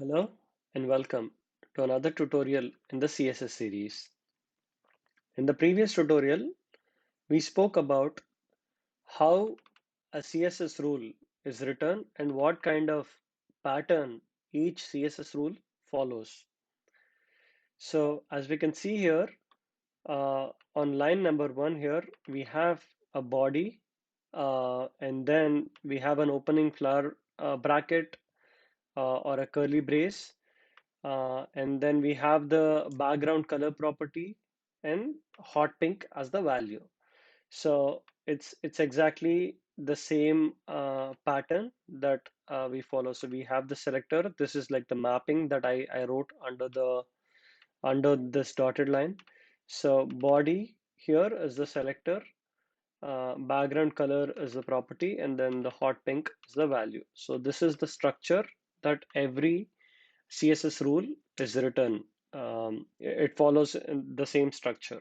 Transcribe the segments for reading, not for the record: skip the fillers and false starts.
Hello and welcome to another tutorial in the CSS series. In the previous tutorial, we spoke about how a CSS rule is written and what kind of pattern each CSS rule follows. So as we can see here, on line number 1 here, we have a body and then we have an opening flower bracket or a curly brace. And then we have the background color property and hot pink as the value. So it's exactly the same pattern that we follow. So we have the selector. This is like the mapping that I wrote under this dotted line. So body here is the selector, background color is the property, and then the hot pink is the value. So this is the structure that every CSS rule is written. It follows the same structure.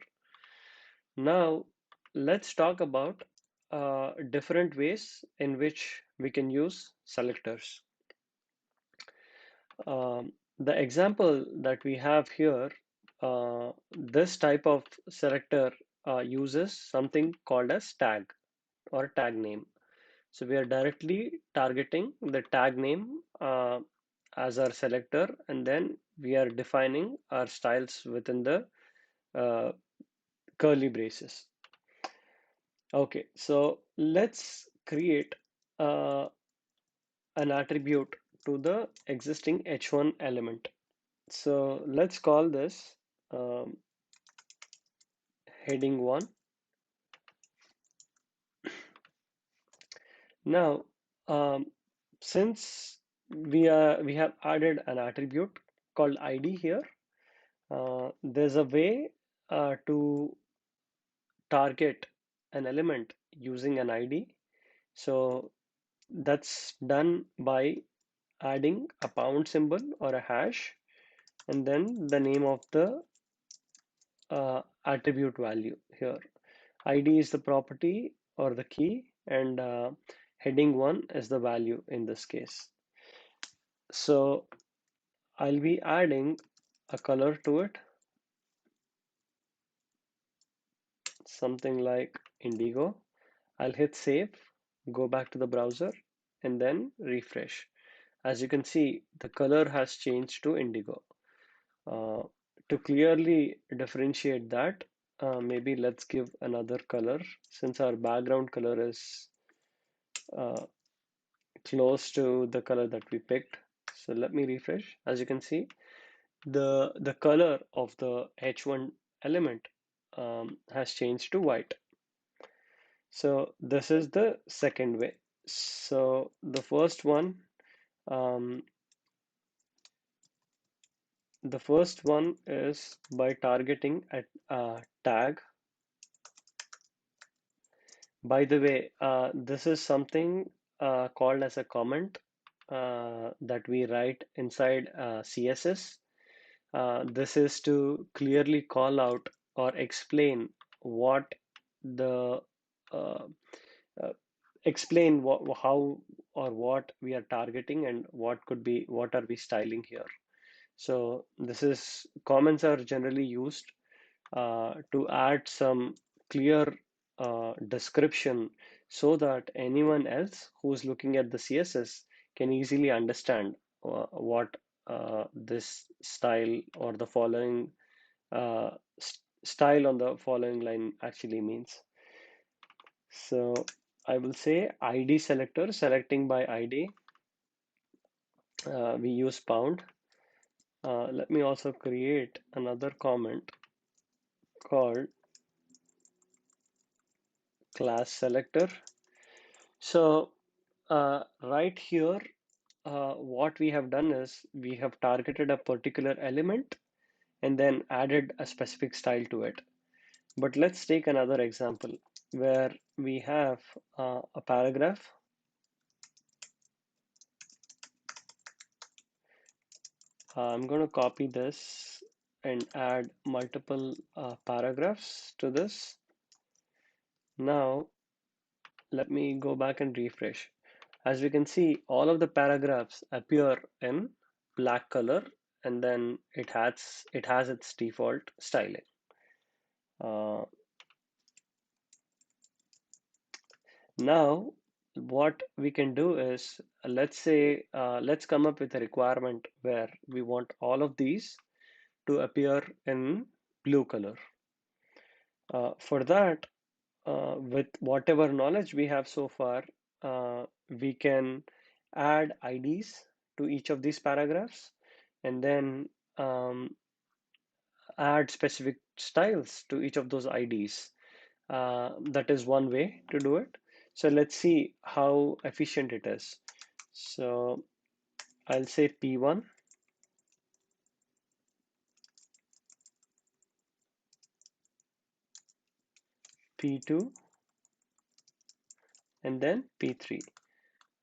Now, let's talk about different ways in which we can use selectors. The example that we have here, this type of selector uses something called as tag or tag name. So we are directly targeting the tag name as our selector, and then we are defining our styles within the uh, curly braces. Okay, so let's create uh, an attribute to the existing h1 element. So let's call this um, heading 1. Now, since we have added an attribute called ID here, there's a way to target an element using an ID. So that's done by adding a pound symbol or a hash and then the name of the attribute value here. ID is the property or the key, and heading 1 is the value in this case. So I'll be adding a color to it, something like indigo. I'll hit save, go back to the browser, and then refresh. As you can see, the color has changed to indigo. Uh, to clearly differentiate that, maybe let's give another color since our background color is uh, close to the color that we picked. So let me refresh. As you can see, the color of the H1 element has changed to white. So this is the second way. So um, the first one is by targeting a tag. By the way, this is something called as a comment that we write inside CSS. This is to clearly call out or explain what the uh, uh, explain how or what we are targeting and what are we styling here. So this is comments are generally used to add some clear description so that anyone else who's looking at the CSS can easily understand what this style or the following style on the following line actually means. So I will say ID selector, selecting by ID. We use pound. Let me also create another comment called class selector. So right here, what we have done is we have targeted a particular element and then added a specific style to it. But let's take another example where we have a paragraph. I'm going to copy this and add multiple paragraphs to this. Now, let me go back and refresh. As we can see, all of the paragraphs appear in black color, and then it has its default styling. Uh, Now, what we can do is, let's say, let's come up with a requirement where we want all of these to appear in blue color. For that, with whatever knowledge we have so far, we can add IDs to each of these paragraphs, and then add specific styles to each of those IDs. That is one way to do it. So let's see how efficient it is. So I'll say P1, P2, and then P3.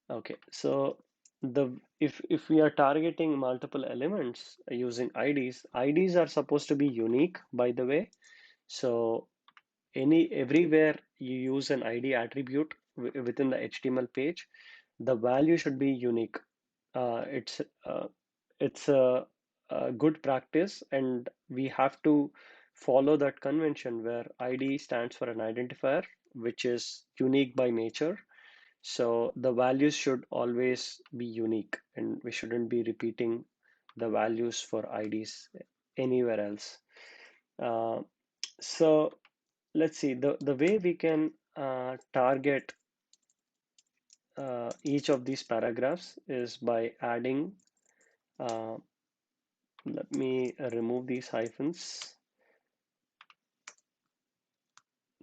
Okay, so the if we are targeting multiple elements using IDs, IDs are supposed to be unique, by the way. So everywhere you use an ID attribute within the HTML page, the value should be unique. Uh, it's uh, it's a good practice, and we have to follow that convention where ID stands for an identifier, which is unique by nature. So the values should always be unique, and we shouldn't be repeating the values for IDs anywhere else. Uh, so let's see, the way we can target each of these paragraphs is by adding, uh, let me remove these hyphens.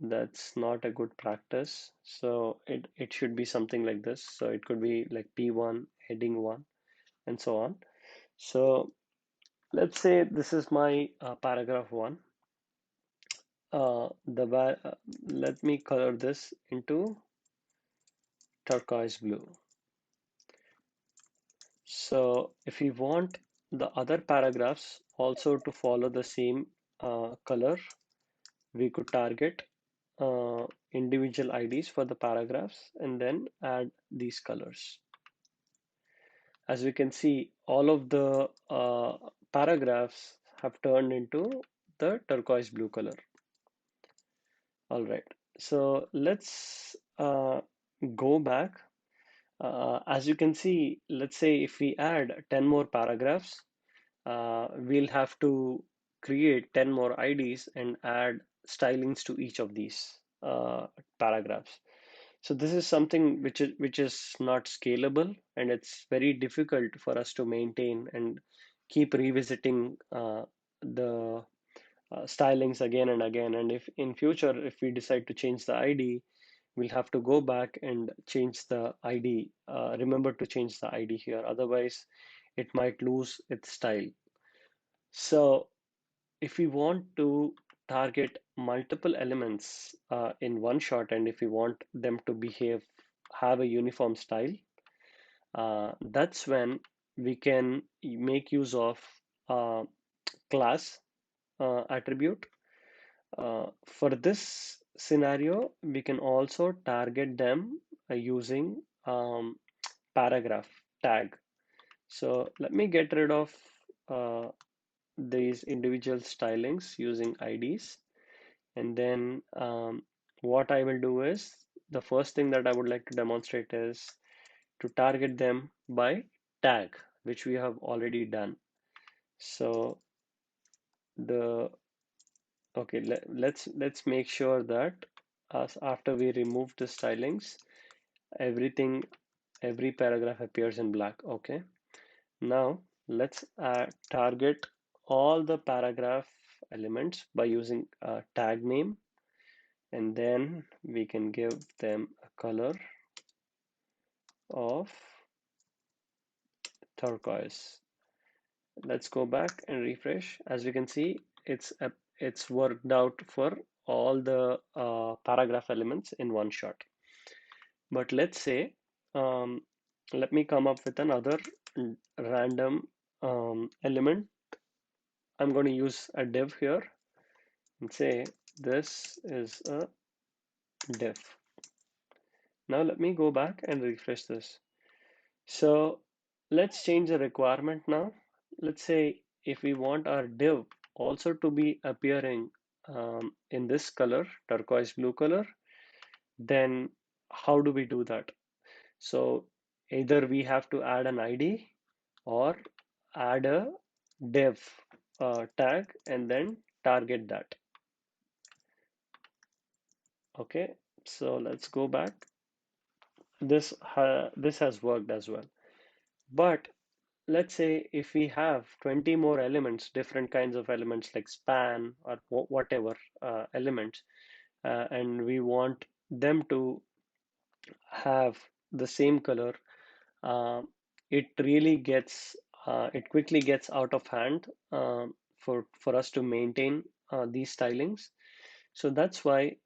That's not a good practice. So it should be something like this. So it could be like P1, heading 1, and so on. So let's say this is my paragraph 1. Let me color this into turquoise blue. So if we want the other paragraphs also to follow the same color, we could target individual IDs for the paragraphs and then add these colors. As we can see, all of the paragraphs have turned into the turquoise blue color. All right, so let's go back. As you can see, let's say if we add 10 more paragraphs, we'll have to create 10 more IDs and add stylings to each of these paragraphs. So this is something which is not scalable, and it's very difficult for us to maintain and keep revisiting the stylings again and again. And if in future, if we decide to change the ID, we'll have to go back and change the ID. Remember to change the ID here, otherwise it might lose its style. So if we want to target multiple elements in one shot, and if we want them to have a uniform style, that's when we can make use of uh, class attribute. For this scenario, we can also target them using paragraph tag. So let me get rid of uh, these individual stylings using IDs. And then what I will do is, the first thing that I would like to demonstrate is to target them by tag, which we have already done. So the okay, let's make sure that after we remove the stylings, every paragraph appears in black. Okay, now let's target all the paragraph elements by using tag name, and then we can give them a color of turquoise. Let's go back and refresh. As we can see, it's worked out for all the paragraph elements in one shot. But let's say, um, let me come up with another random element. I'm going to use a div here and say this is a div. Now let me go back and refresh this. So Let's change the requirement now. Let's say if we want our div also to be appearing in this color, turquoise blue color, then how do we do that? So either we have to add an ID or add a div tag and then target that. Okay, so let's go back. This has worked as well. But let's say if we have 20 more elements, different kinds of elements like span or whatever elements, and we want them to have the same color, uh, it really gets it quickly gets out of hand for us to maintain these stylings. So that's why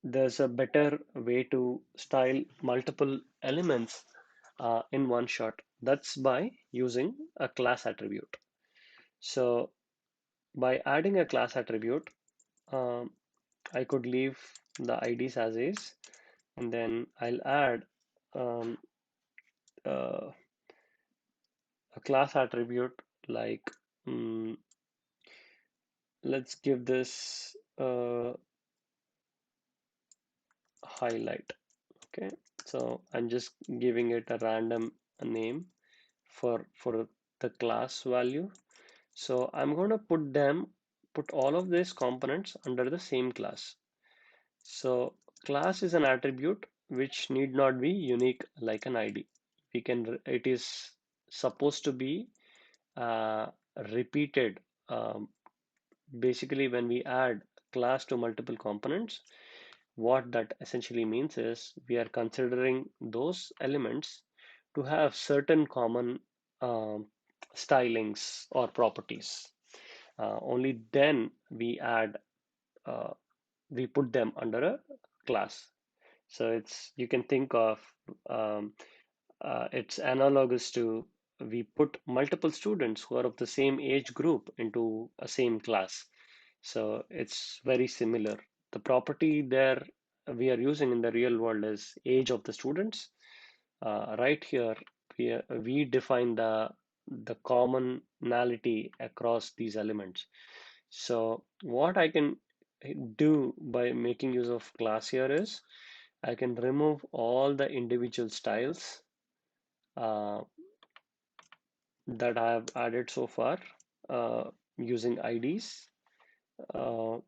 there's a better way to style multiple elements in one shot. That's by using a class attribute. So by adding a class attribute, um, I could leave the IDs as is, and then I'll add um, uh, a class attribute like let's give this highlight. Okay, so I'm just giving it a random name for the class value. So I'm going to put all of these components under the same class. So class is an attribute which need not be unique like an ID. It is supposed to be uh, repeated. Basically, when we add class to multiple components, what that essentially means is we are considering those elements to have certain common um, stylings or properties. Only then uh, we put them under a class. So you can think of um, it's analogous to we put multiple students who are of the same age group into a same class. So it's very similar. The property there we are using in the real world is age of the students. Right here, we define the commonality across these elements. So what I can do by making use of class here is I can remove all the individual styles uh, that I have added so far using IDs,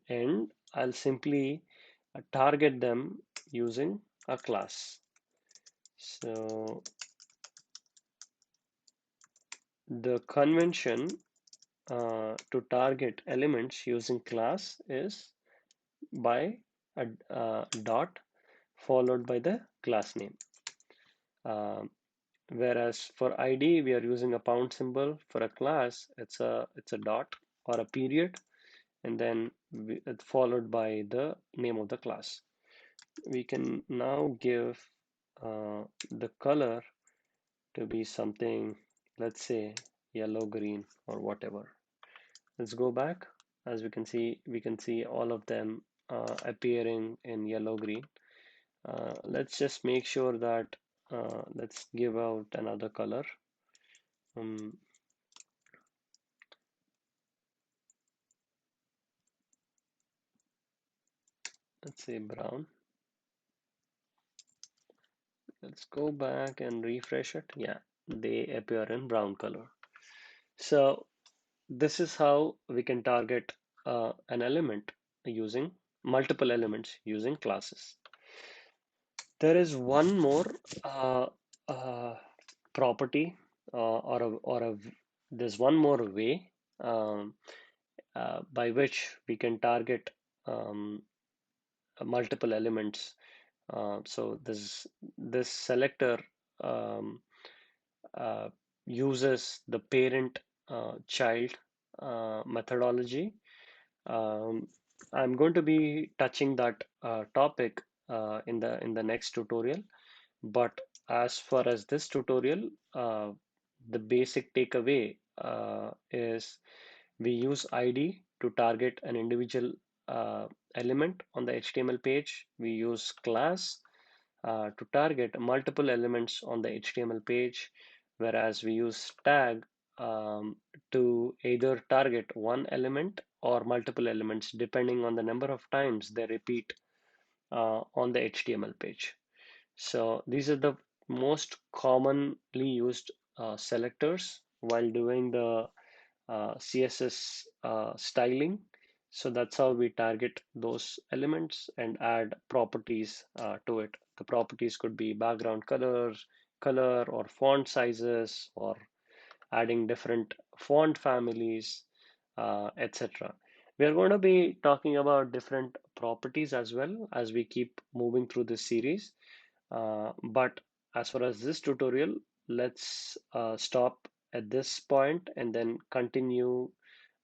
and I'll simply target them using a class. So the convention to target elements using class is by a dot followed by the class name. Um, Whereas for ID, we are using a pound symbol. For a class, it's a dot or a period, and then it's followed by the name of the class. We can now give the color to be something, let's say yellow, green, or whatever. Let's go back. As we can see all of them appearing in yellow, green. Let's just make sure that let's give out another color. Um, let's say brown. Let's go back and refresh it. Yeah, they appear in brown color. So this is how we can target an element using multiple elements using classes. There is one more uh, uh, property there's one more way by which we can target um, multiple elements. So this selector um, uh, uses the parent child methodology. Um, I'm going to be touching that topic in the next tutorial. But as far as this tutorial, the basic takeaway is we use ID to target an individual element on the HTML page. We use class to target multiple elements on the HTML page. whereas we use tag to either target one element or multiple elements depending on the number of times they repeat on the HTML page. So these are the most commonly used selectors while doing the CSS styling. So that's how we target those elements and add properties to it. The properties could be background color or font sizes, or adding different font families, etc. We are going to be talking about different properties as well as we keep moving through this series. But as far as this tutorial, let's stop at this point and then continue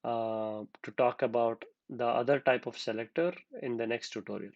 to talk about the other type of selector in the next tutorial.